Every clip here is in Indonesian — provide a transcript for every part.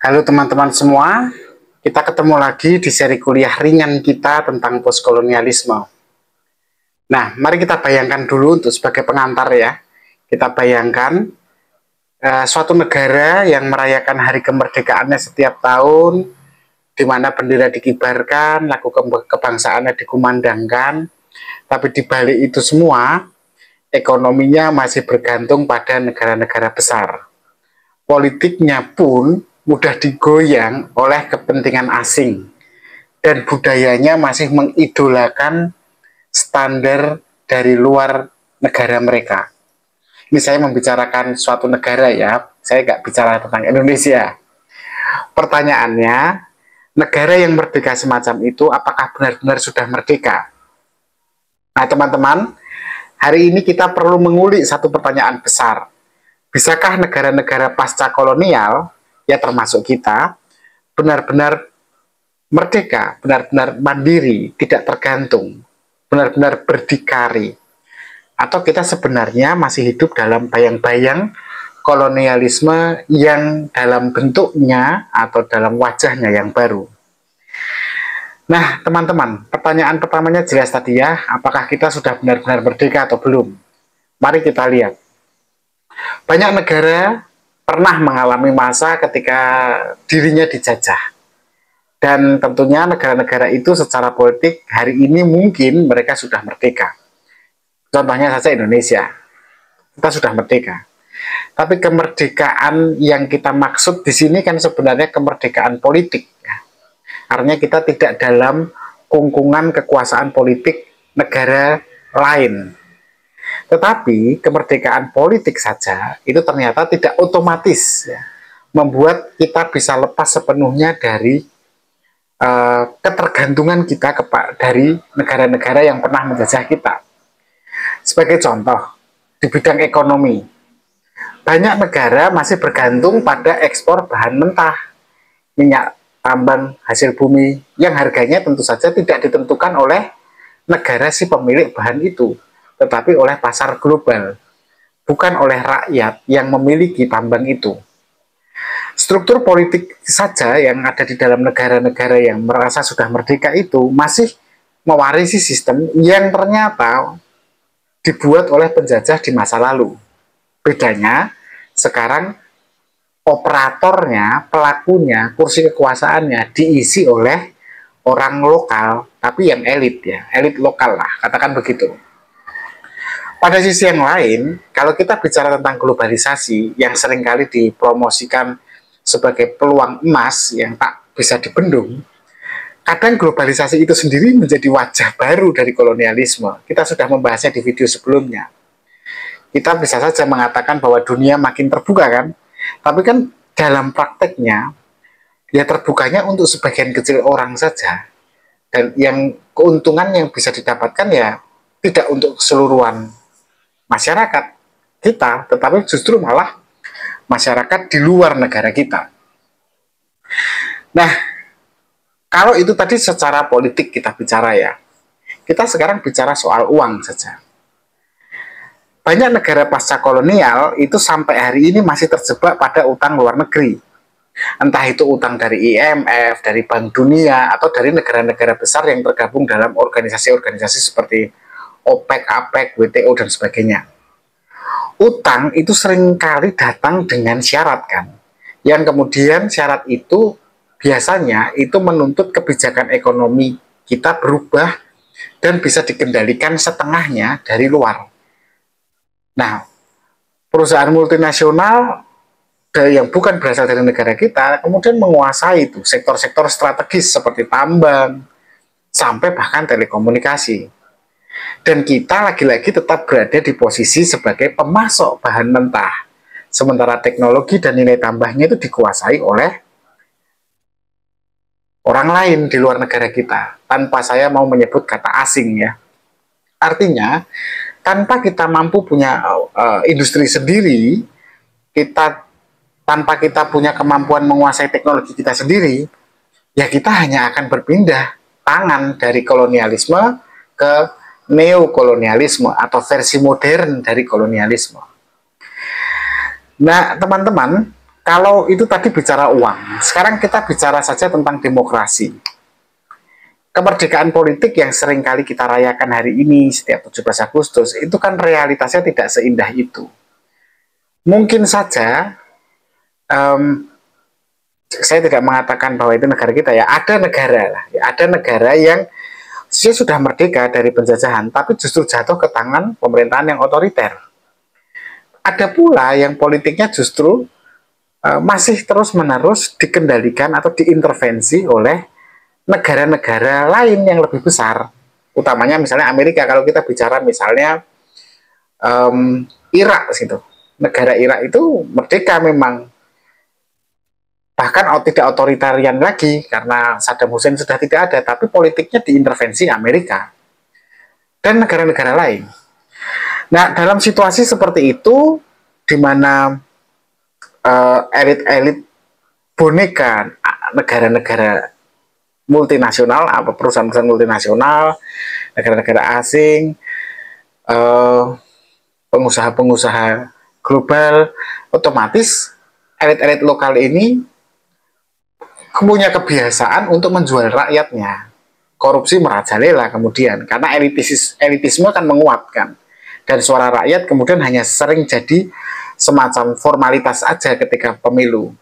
Halo teman-teman semua, kita ketemu lagi di seri kuliah ringan kita tentang postkolonialisme. Nah, mari kita bayangkan dulu untuk sebagai pengantar ya. Kita bayangkan suatu negara yang merayakan hari kemerdekaannya setiap tahun, di mana bendera dikibarkan, lagu kebangsaannya dikumandangkan, tapi di balik itu semua, ekonominya masih bergantung pada negara-negara besar. Politiknya pun mudah digoyang oleh kepentingan asing, dan budayanya masih mengidolakan standar dari luar negara mereka. Ini saya membicarakan suatu negara ya, saya nggak bicara tentang Indonesia. Pertanyaannya, negara yang merdeka semacam itu apakah benar-benar sudah merdeka? Nah teman-teman, hari ini kita perlu mengulik satu pertanyaan besar. Bisakah negara-negara pasca kolonial, ya termasuk kita, benar-benar merdeka, benar-benar mandiri, tidak tergantung, benar-benar berdikari? Atau kita sebenarnya masih hidup dalam bayang-bayang kolonialisme yang dalam bentuknya atau dalam wajahnya yang baru? Nah, teman-teman, pertanyaan pertamanya jelas tadi ya, apakah kita sudah benar-benar merdeka atau belum? Mari kita lihat. Banyak negara pernah mengalami masa ketika dirinya dijajah. Dan tentunya negara-negara itu secara politik hari ini mungkin mereka sudah merdeka. Contohnya saja Indonesia, kita sudah merdeka. Tapi kemerdekaan yang kita maksud di sini kan sebenarnya kemerdekaan politik. Artinya kita tidak dalam kungkungan kekuasaan politik negara lain. Tetapi kemerdekaan politik saja itu ternyata tidak otomatis ya, membuat kita bisa lepas sepenuhnya dari ketergantungan kita dari negara-negara yang pernah menjajah kita. Sebagai contoh, di bidang ekonomi, banyak negara masih bergantung pada ekspor bahan mentah, minyak tambang hasil bumi, yang harganya tentu saja tidak ditentukan oleh negara si pemilik bahan itu, tetapi oleh pasar global, bukan oleh rakyat yang memiliki tambang itu. Struktur politik saja yang ada di dalam negara-negara yang merasa sudah merdeka itu masih mewarisi sistem yang ternyata dibuat oleh penjajah di masa lalu. Bedanya, sekarang operatornya, pelakunya, kursi kekuasaannya diisi oleh orang lokal, tapi yang elit ya, elit lokal lah, katakan begitu. Pada sisi yang lain, kalau kita bicara tentang globalisasi yang seringkali dipromosikan sebagai peluang emas yang tak bisa dibendung, kadang globalisasi itu sendiri menjadi wajah baru dari kolonialisme. Kita sudah membahasnya di video sebelumnya. Kita bisa saja mengatakan bahwa dunia makin terbuka kan, tapi kan dalam prakteknya, ya terbukanya untuk sebagian kecil orang saja. Dan yang keuntungan yang bisa didapatkan ya tidak untuk keseluruhan masyarakat kita, tetapi justru malah masyarakat di luar negara kita. Nah, kalau itu tadi secara politik kita bicara ya, kita sekarang bicara soal uang saja. Banyak negara pasca kolonial itu sampai hari ini masih terjebak pada utang luar negeri. Entah itu utang dari IMF, dari Bank Dunia, atau dari negara-negara besar yang tergabung dalam organisasi-organisasi seperti OPEC, APEC, WTO, dan sebagainya. Utang itu seringkali datang dengan syarat kan, yang kemudian syarat itu biasanya itu menuntut kebijakan ekonomi kita berubah dan bisa dikendalikan setengahnya dari luar. Nah, perusahaan multinasional yang bukan berasal dari negara kita kemudian menguasai itu sektor-sektor strategis seperti tambang sampai bahkan telekomunikasi. Dan kita lagi-lagi tetap berada di posisi sebagai pemasok bahan mentah, sementara teknologi dan nilai tambahnya itu dikuasai oleh orang lain di luar negara kita, tanpa saya mau menyebut kata asing ya. Artinya, tanpa kita mampu punya industri sendiri, tanpa kita punya kemampuan menguasai teknologi kita sendiri, ya kita hanya akan berpindah tangan dari kolonialisme ke neokolonialisme atau versi modern dari kolonialisme. Nah, teman-teman, Kalau itu tadi bicara uang, sekarang kita bicara saja tentang demokrasi. Kemerdekaan politik yang sering kali kita rayakan hari ini setiap 17 Agustus, itu kan realitasnya tidak seindah itu. Mungkin saja, saya tidak mengatakan bahwa itu negara kita ya, ada negara lah, ya, ada negara yang sudah merdeka dari penjajahan, tapi justru jatuh ke tangan pemerintahan yang otoriter. Ada pula yang politiknya justru masih terus-menerus dikendalikan atau diintervensi oleh negara-negara lain yang lebih besar, utamanya misalnya Amerika. Kalau kita bicara misalnya Irak gitu, negara Irak itu merdeka memang, bahkan tidak otoritarian lagi karena Saddam Hussein sudah tidak ada, tapi politiknya diintervensi Amerika dan negara-negara lain. Nah, dalam situasi seperti itu, di mana elit-elit boneka negara-negara multinasional, perusahaan-perusahaan multinasional, negara-negara asing, pengusaha-pengusaha global, otomatis elit-elit lokal ini punya kebiasaan untuk menjual rakyatnya. Korupsi merajalela kemudian, karena elitisme kan menguatkan, dan suara rakyat kemudian hanya sering jadi semacam formalitas aja ketika pemilu.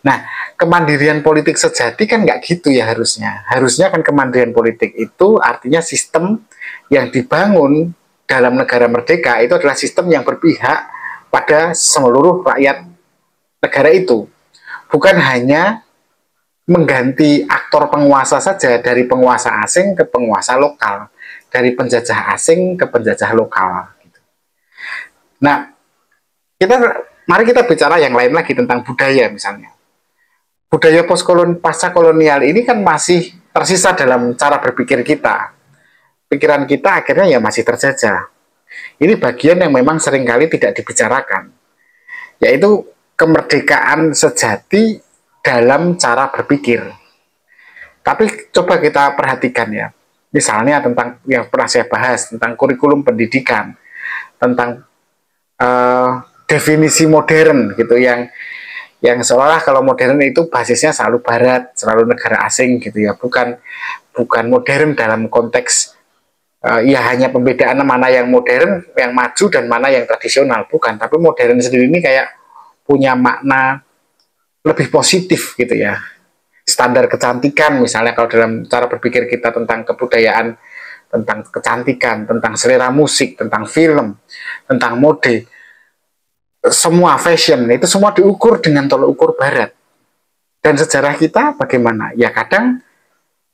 Nah, kemandirian politik sejati kan nggak gitu ya harusnya. Harusnya kan kemandirian politik itu artinya sistem yang dibangun dalam negara merdeka itu adalah sistem yang berpihak pada seluruh rakyat negara itu. Bukan hanya mengganti aktor penguasa saja, dari penguasa asing ke penguasa lokal, dari penjajah asing ke penjajah lokal. Nah, mari kita bicara yang lain lagi tentang budaya misalnya. Budaya pasca kolonial ini kan masih tersisa dalam cara berpikir kita. Pikiran kita akhirnya ya masih terjajah. Ini bagian yang memang seringkali tidak dibicarakan, yaitu kemerdekaan sejati dalam cara berpikir. Tapi coba kita perhatikan ya, misalnya tentang yang pernah saya bahas, tentang kurikulum pendidikan, tentang definisi modern gitu, yang seolah kalau modern itu basisnya selalu barat, selalu negara asing gitu ya, bukan modern dalam konteks ya hanya pembedaan mana yang modern, yang maju dan mana yang tradisional, bukan, tapi modern sendiri ini kayak punya makna lebih positif gitu ya. Standar kecantikan misalnya, kalau dalam cara berpikir kita tentang kebudayaan, tentang kecantikan, tentang selera musik, tentang film, tentang mode, semua fashion itu semua diukur dengan tolak ukur barat. Dan sejarah kita bagaimana? Ya kadang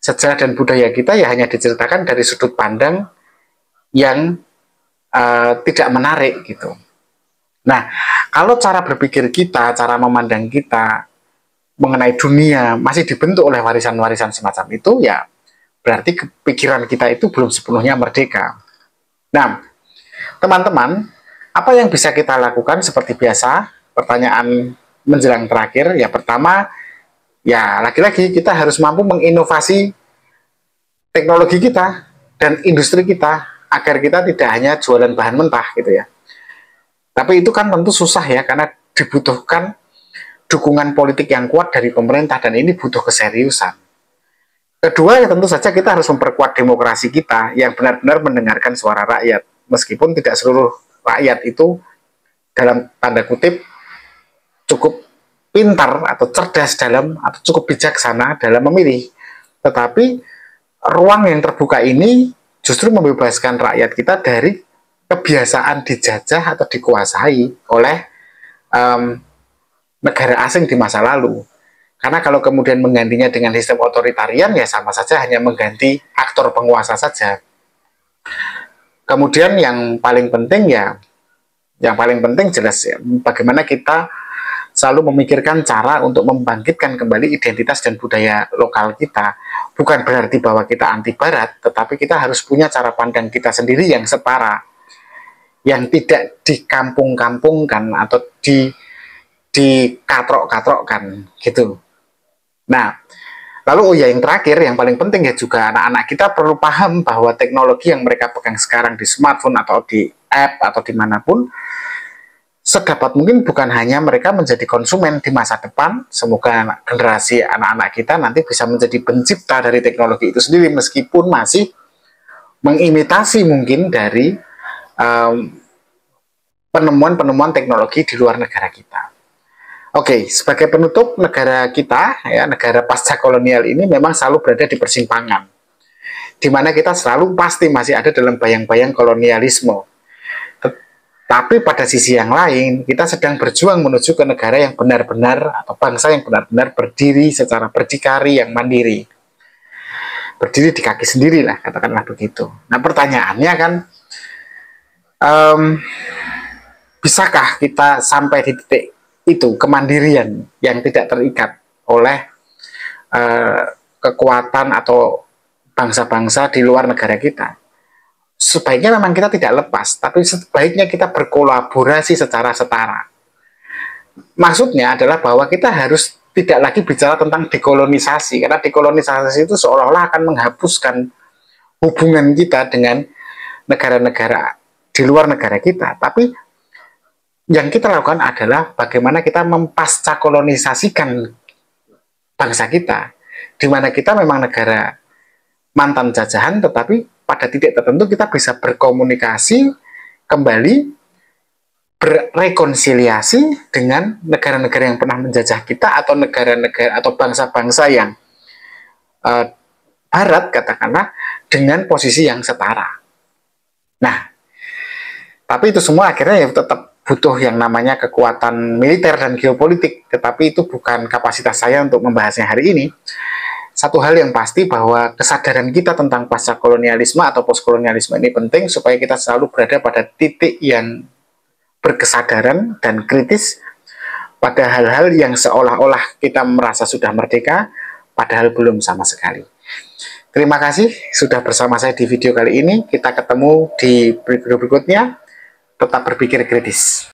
sejarah dan budaya kita ya hanya diceritakan dari sudut pandang yang tidak menarik gitu. Nah, kalau cara berpikir kita, cara memandang kita mengenai dunia masih dibentuk oleh warisan-warisan semacam itu, ya berarti pikiran kita itu belum sepenuhnya merdeka. Nah, teman-teman, apa yang bisa kita lakukan? Seperti biasa, pertanyaan menjelang terakhir, ya pertama, ya lagi-lagi kita harus mampu menginovasi teknologi kita dan industri kita, agar kita tidak hanya jualan bahan mentah gitu ya. Tapi itu kan tentu susah ya, karena dibutuhkan dukungan politik yang kuat dari pemerintah, dan ini butuh keseriusan. Kedua, ya tentu saja kita harus memperkuat demokrasi kita yang benar-benar mendengarkan suara rakyat, meskipun tidak seluruh rakyat itu dalam tanda kutip cukup pintar atau cerdas dalam, atau cukup bijaksana dalam memilih. Tetapi ruang yang terbuka ini justru membebaskan rakyat kita dari kebiasaan dijajah atau dikuasai oleh negara asing di masa lalu. Karena kalau kemudian menggantinya dengan sistem otoritarian, ya sama saja hanya mengganti aktor penguasa saja. Kemudian yang paling penting jelas ya, bagaimana kita selalu memikirkan cara untuk membangkitkan kembali identitas dan budaya lokal kita. Bukan berarti bahwa kita anti barat, tetapi kita harus punya cara pandang kita sendiri yang setara, yang tidak dikampung-kampungkan atau dikatrok-katrokkan gitu. Nah, lalu yang terakhir, yang paling penting ya juga anak-anak kita perlu paham bahwa teknologi yang mereka pegang sekarang di smartphone atau di app atau dimanapun, sedapat mungkin bukan hanya mereka menjadi konsumen di masa depan, semoga generasi anak-anak kita nanti bisa menjadi pencipta dari teknologi itu sendiri, meskipun masih mengimitasi mungkin dari penemuan-penemuan teknologi di luar negara kita. Oke, sebagai penutup, negara kita, ya, negara pasca kolonial ini memang selalu berada di persimpangan, di mana kita selalu pasti masih ada dalam bayang-bayang kolonialisme. Tapi pada sisi yang lain, kita sedang berjuang menuju ke negara yang benar-benar, atau bangsa yang benar-benar berdiri secara berdikari, yang mandiri. Berdiri di kaki sendiri lah, katakanlah begitu. Nah, pertanyaannya kan, bisakah kita sampai di titik itu, kemandirian yang tidak terikat oleh kekuatan atau bangsa-bangsa di luar negara kita? Sebaiknya memang kita tidak lepas, tapi sebaiknya kita berkolaborasi secara setara. Maksudnya adalah bahwa kita harus tidak lagi bicara tentang dekolonisasi, karena dekolonisasi itu seolah-olah akan menghapuskan hubungan kita dengan negara-negara di luar negara kita. Tapi yang kita lakukan adalah bagaimana kita mempascakolonisasikan bangsa kita, di mana kita memang negara mantan jajahan, tetapi pada titik tertentu kita bisa berkomunikasi kembali, berrekonsiliasi dengan negara-negara yang pernah menjajah kita, atau negara-negara atau bangsa-bangsa yang barat, katakanlah, dengan posisi yang setara. Nah, tapi itu semua akhirnya ya tetap butuh yang namanya kekuatan militer dan geopolitik, tetapi itu bukan kapasitas saya untuk membahasnya hari ini. Satu hal yang pasti bahwa kesadaran kita tentang pasca kolonialisme atau postkolonialisme ini penting supaya kita selalu berada pada titik yang berkesadaran dan kritis pada hal-hal yang seolah-olah kita merasa sudah merdeka, padahal belum sama sekali. Terima kasih sudah bersama saya di video kali ini. Kita ketemu di video berikutnya. Tetap berpikir kritis.